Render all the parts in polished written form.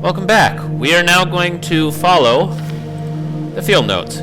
Welcome back. We are now going to follow the field notes.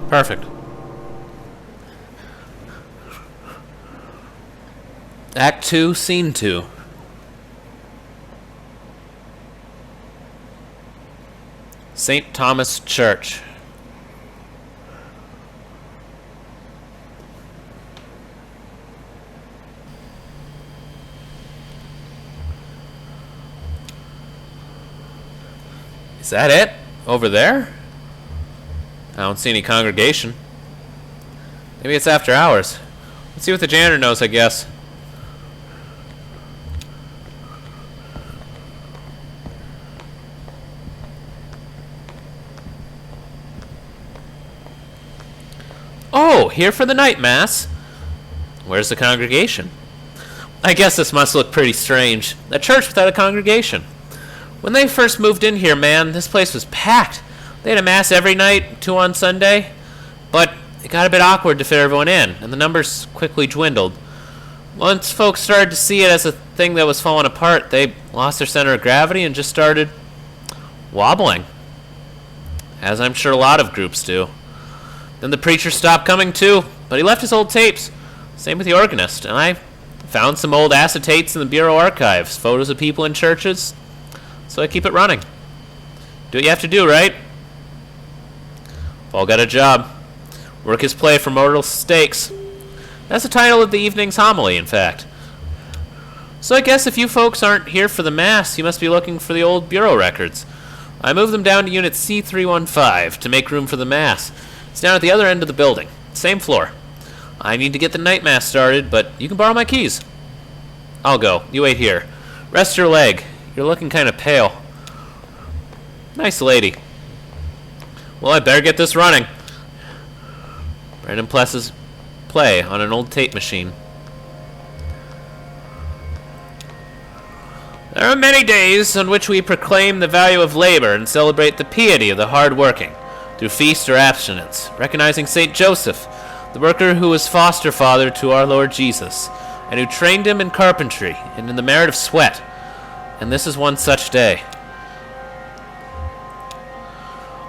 Perfect. Act 2, Scene 2. St. Thomas Church. Is that it? Over there? I don't see any congregation. Maybe it's after hours. Let's see what the janitor knows, I guess. Oh, here for the night mass. Where's the congregation? I guess this must look pretty strange. A church without a congregation. When they first moved in here, man, this place was packed. They had a mass every night, 2 on Sunday. But it got a bit awkward to fit everyone in, and the numbers quickly dwindled. Once folks started to see it as a thing that was falling apart, they lost their center of gravity and just started wobbling. As I'm sure a lot of groups do. Then the preacher stopped coming too, but he left his old tapes. Same with the organist, and I found some old acetates in the Bureau archives, photos of people in churches, so I keep it running. Do what you have to do, right? We've all got a job. Work is play for mortal stakes. That's the title of the evening's homily, in fact. So I guess if you folks aren't here for the mass, you must be looking for the old Bureau records. I moved them down to Unit C315 to make room for the mass. It's down at the other end of the building. Same floor. I need to get the night mass started, but you can borrow my keys. I'll go. You wait here. Rest your leg. You're looking kind of pale. Nice lady. Well, I better get this running. Brandon presses play on an old tape machine. There are many days on which we proclaim the value of labor and celebrate the piety of the hard-working, through feast or abstinence, recognizing St. Joseph, the worker who was foster father to our Lord Jesus, and who trained him in carpentry and in the merit of sweat. And this is one such day.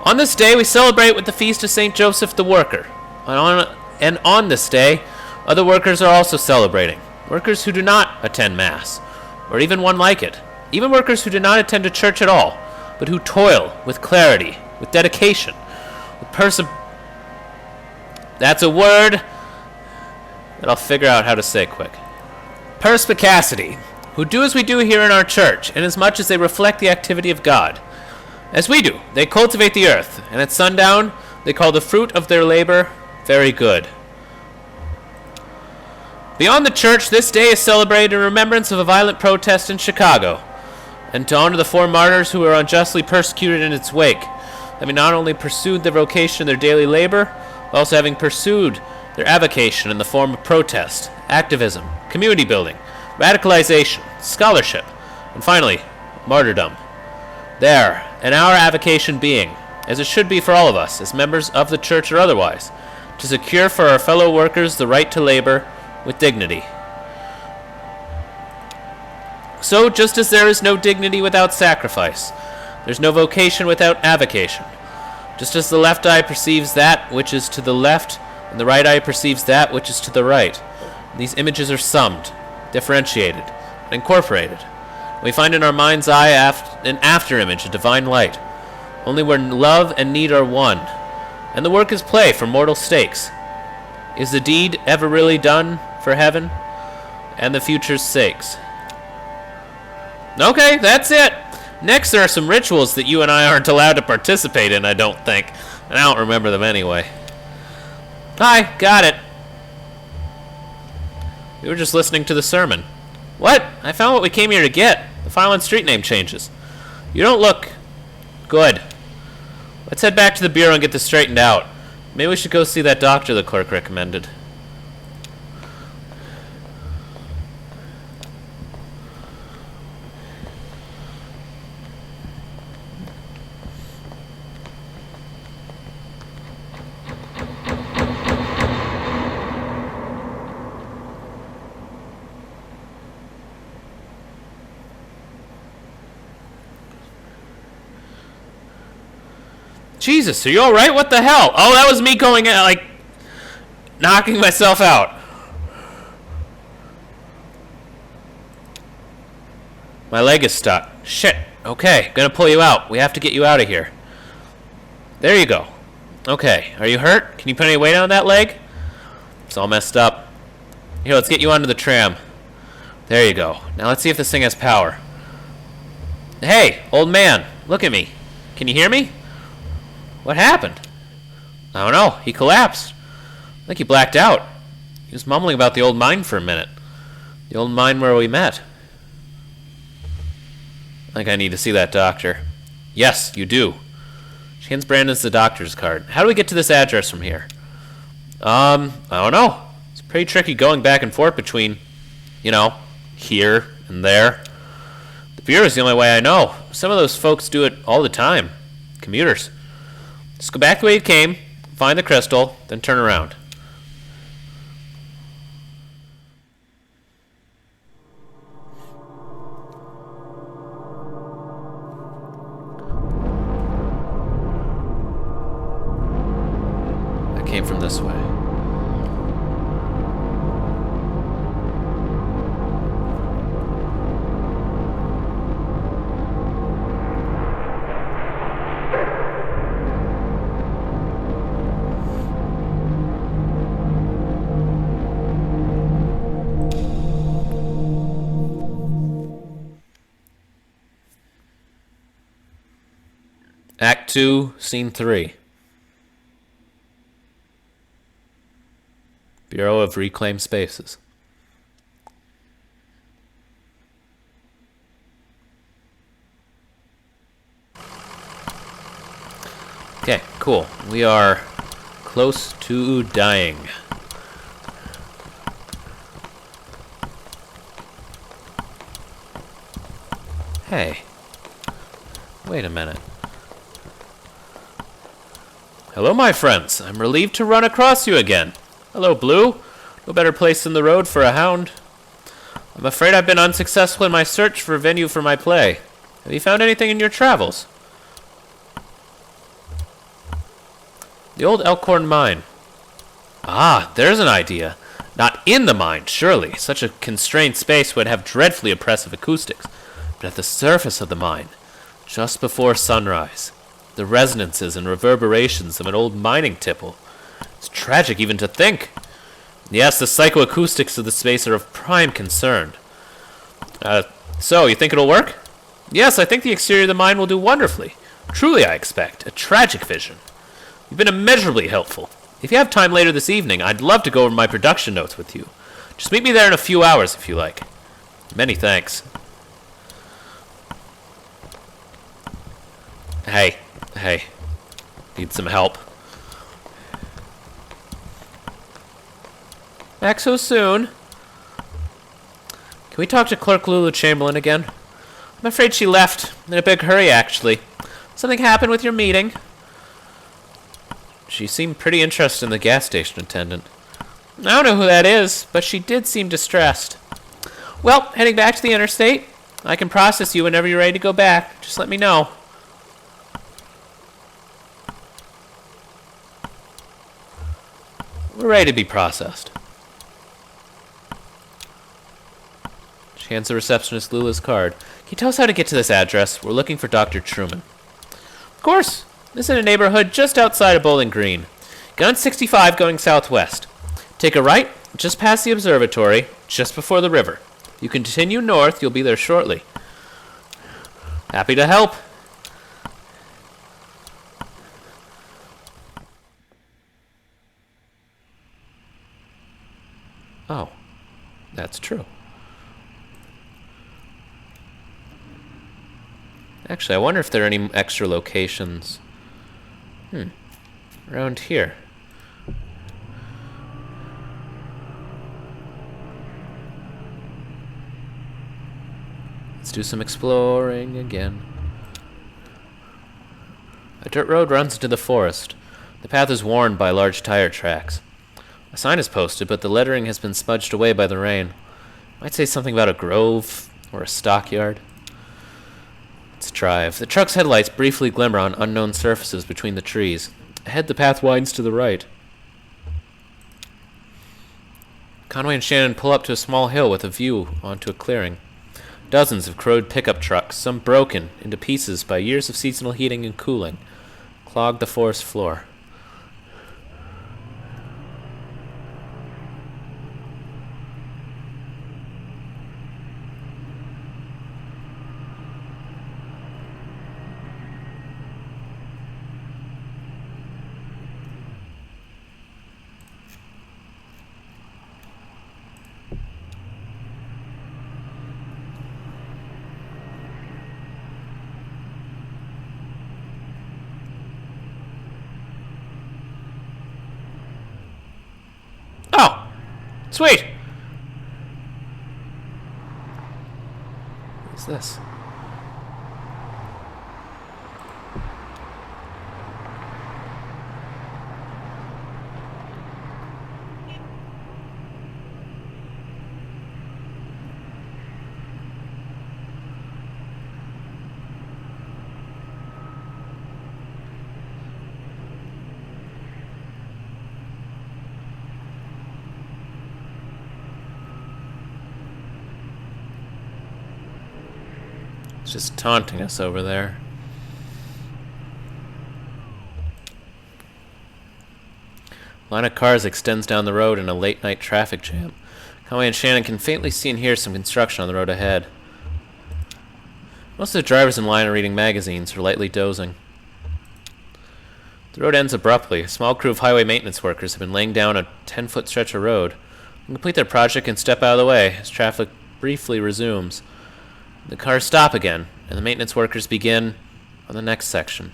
On this day we celebrate with the feast of St. Joseph the worker. And on this day, other workers are also celebrating. Workers who do not attend Mass, or even one like it. Even workers who do not attend a church at all, but who toil with clarity, with dedication, that's a word that I'll figure out how to say quick. Perspicacity, who do as we do here in our church, inasmuch as they reflect the activity of God. As we do, they cultivate the earth, and at sundown, they call the fruit of their labor very good. Beyond the church, this day is celebrated in remembrance of a violent protest in Chicago, and to honor the 4 martyrs who were unjustly persecuted in its wake, having not only pursued their vocation in their daily labor, but also having pursued their avocation in the form of protest, activism, community building, radicalization, scholarship, and finally, martyrdom. There, and our avocation being, as it should be for all of us, as members of the church or otherwise, to secure for our fellow workers the right to labor with dignity. So, just as there is no dignity without sacrifice, there's no vocation without avocation. Just as the left eye perceives that which is to the left, and the right eye perceives that which is to the right, these images are summed, differentiated, and incorporated. We find in our mind's eye an after-image, a divine light, only where love and need are one, and the work is play for mortal stakes. Is the deed ever really done for heaven and the future's sakes? Okay, that's it. Next, there are some rituals that you and I aren't allowed to participate in, I don't think. And I don't remember them anyway. Hi, got it. We were just listening to the sermon. What? I found what we came here to get. The file and street name changes. You don't look good. Let's head back to the bureau and get this straightened out. Maybe we should go see that doctor the clerk recommended. Jesus, are you alright? What the hell? Oh, that was me going, like, knocking myself out. My leg is stuck. Shit. Okay, gonna pull you out. We have to get you out of here. There you go. Okay, are you hurt? Can you put any weight on that leg? It's all messed up. Here, let's get you onto the tram. There you go. Now let's see if this thing has power. Hey, old man, look at me. Can you hear me? What happened? I don't know. He collapsed. I think he blacked out. He was mumbling about the old mine for a minute. The old mine where we met. I think I need to see that doctor. Yes, you do. She hands Brandon the doctor's card. How do we get to this address from here? I don't know. It's pretty tricky going back and forth between, here and there. The bureau is the only way I know. Some of those folks do it all the time. Commuters. Just go back the way you came, find the crystal, then turn around. I came from this way. Act 2, Scene 3. Bureau of Reclaimed Spaces. Okay, cool. We are close to dying. Hey. Wait a minute. Hello, my friends. I'm relieved to run across you again. Hello, Blue. No better place than the road for a hound. I'm afraid I've been unsuccessful in my search for a venue for my play. Have you found anything in your travels? The old Elkhorn mine. Ah, there's an idea. Not in the mine, surely. Such a constrained space would have dreadfully oppressive acoustics. But at the surface of the mine, just before sunrise, the resonances and reverberations of an old mining tipple. It's tragic even to think. Yes, the psychoacoustics of the space are of prime concern. So, you think it'll work? Yes, I think the exterior of the mine will do wonderfully. Truly, I expect. A tragic vision. You've been immeasurably helpful. If you have time later this evening, I'd love to go over my production notes with you. Just meet me there in a few hours if you like. Many thanks. Hey. Need some help. Back so soon. Can we talk to Clerk Lulu Chamberlain again? I'm afraid she left. In a big hurry, actually. Something happened with your meeting? She seemed pretty interested in the gas station attendant. I don't know who that is, but she did seem distressed. Well, heading back to the interstate. I can process you whenever you're ready to go back. Just let me know. We're ready to be processed. She hands the receptionist Lula's card. Can you tell us how to get to this address? We're looking for Dr. Truman. Of course. This is in a neighborhood just outside of Bowling Green. Get on 65 going southwest. Take a right, just past the observatory, just before the river. You continue north, you'll be there shortly. Happy to help. Oh, that's true. Actually, I wonder if there are any extra locations around here. Let's do some exploring again. A dirt road runs into the forest. The path is worn by large tire tracks. A sign is posted, but the lettering has been smudged away by the rain. Might say something about a grove or a stockyard. It's North Drive. The truck's headlights briefly glimmer on unknown surfaces between the trees. Ahead, the path widens to the right. Conway and Shannon pull up to a small hill with a view onto a clearing. Dozens of corroded pickup trucks, some broken into pieces by years of seasonal heating and cooling, clog the forest floor. Oh! Sweet! What's this? It's just taunting us over there. Line of cars extends down the road in a late-night traffic jam. Conway and Shannon can faintly see and hear some construction on the road ahead. Most of the drivers in line are reading magazines or lightly dozing. The road ends abruptly. A small crew of highway maintenance workers have been laying down a 10-foot stretch of road. They complete their project and step out of the way as traffic briefly resumes. The cars stop again, and the maintenance workers begin on the next section.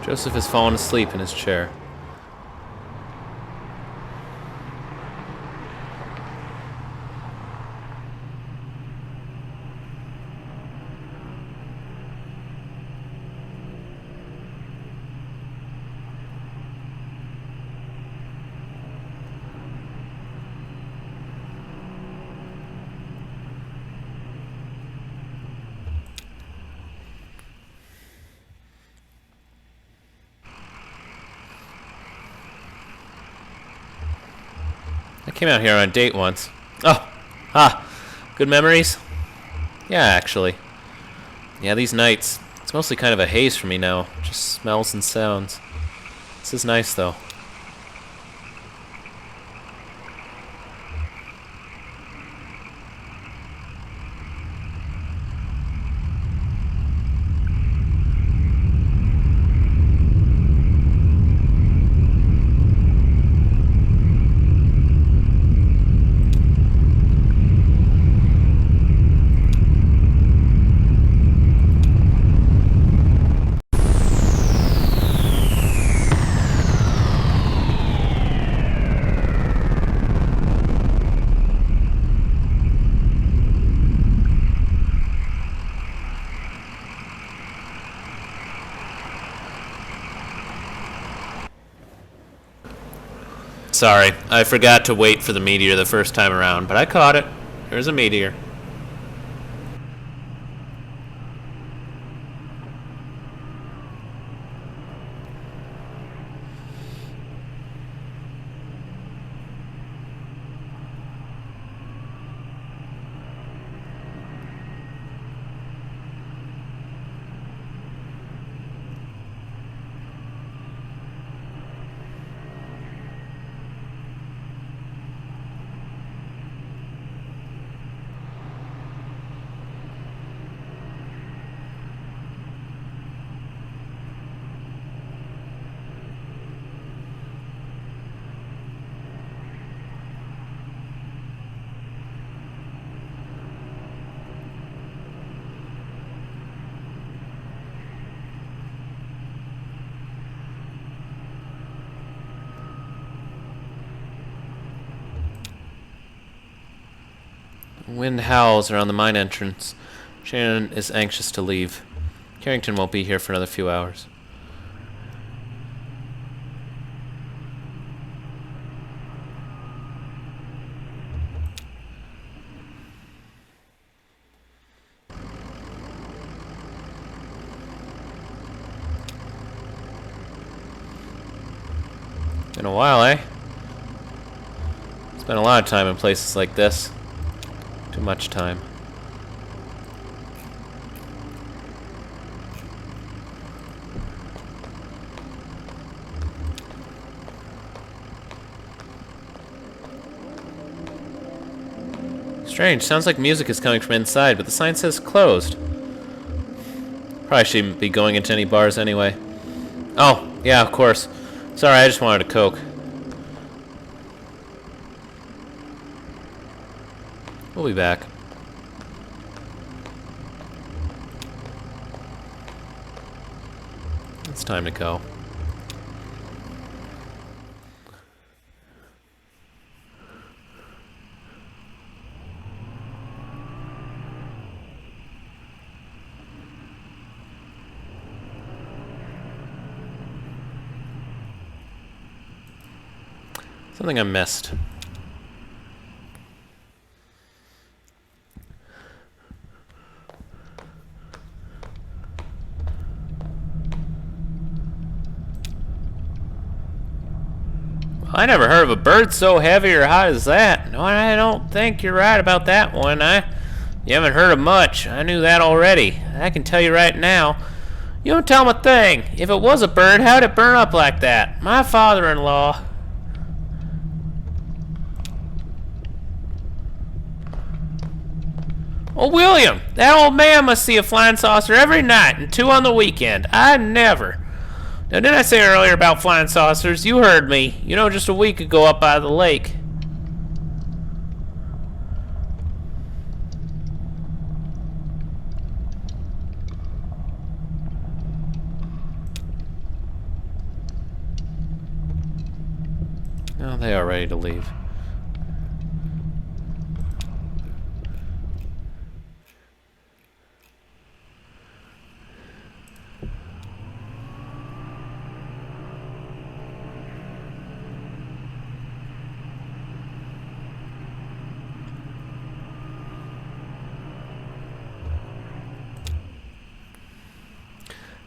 Joseph has fallen asleep in his chair. I came out here on a date once. Good memories? Yeah, actually. Yeah, these nights, it's mostly kind of a haze for me now. Just smells and sounds. This is nice, though. Sorry, I forgot to wait for the meteor the first time around, but I caught it. There's a meteor. Wind howls around the mine entrance. Shannon is anxious to leave. Carrington won't be here for another few hours. Been a while, eh? Spent a lot of time in places like this. Too much time. Strange, sounds like music is coming from inside, but the sign says closed. Probably shouldn't be going into any bars anyway. Oh, yeah, of course. Sorry, I just wanted a Coke. We'll be back. It's time to go. Something I missed. I never heard of a bird so heavy or hot as that. No, I don't think you're right about that one. You haven't heard of much. I knew that already. I can tell you right now. You don't tell him a thing. If it was a bird, how'd it burn up like that? My father-in-law. Oh, William, that old man must see a flying saucer every night and 2 on the weekend. I never. Now, didn't I say earlier about flying saucers? You heard me. You know, just a week ago up by the lake. Oh, they are ready to leave.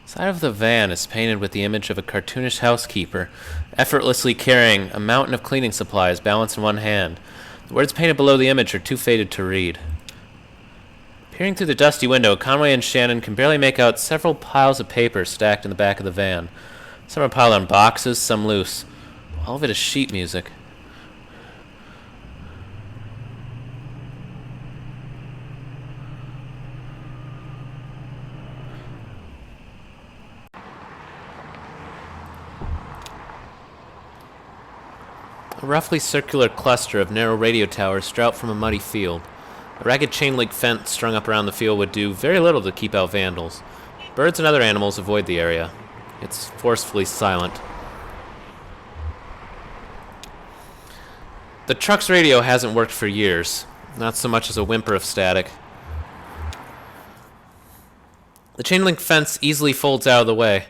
The side of the van is painted with the image of a cartoonish housekeeper, effortlessly carrying a mountain of cleaning supplies balanced in one hand. The words painted below the image are too faded to read. Peering through the dusty window, Conway and Shannon can barely make out several piles of paper stacked in the back of the van. Some are piled on boxes, some loose. All of it is sheet music. A roughly circular cluster of narrow radio towers sprout from a muddy field. A ragged chain-link fence strung up around the field would do very little to keep out vandals. Birds and other animals avoid the area. It's forcefully silent. The truck's radio hasn't worked for years, not so much as a whimper of static. The chain-link fence easily folds out of the way.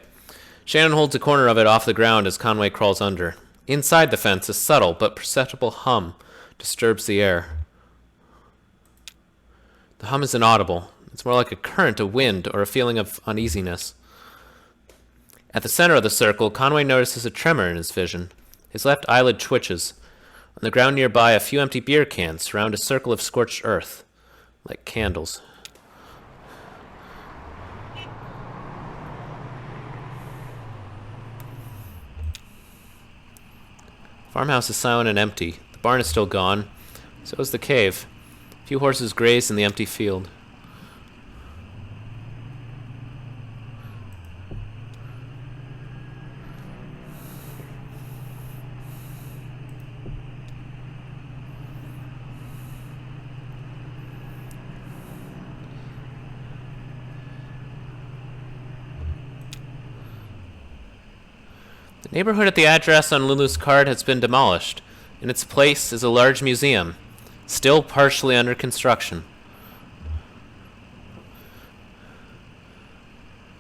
Shannon holds a corner of it off the ground as Conway crawls under. Inside the fence, a subtle but perceptible hum disturbs the air. The hum is inaudible. It's more like a current of wind or a feeling of uneasiness. At the center of the circle, Conway notices a tremor in his vision. His left eyelid twitches. On the ground nearby, a few empty beer cans surround a circle of scorched earth, like candles. The farmhouse is silent and empty. The barn is still gone. So is the cave. A few horses graze in the empty field. The neighborhood at the address on Lulu's card has been demolished. In its place is a large museum. Still partially under construction.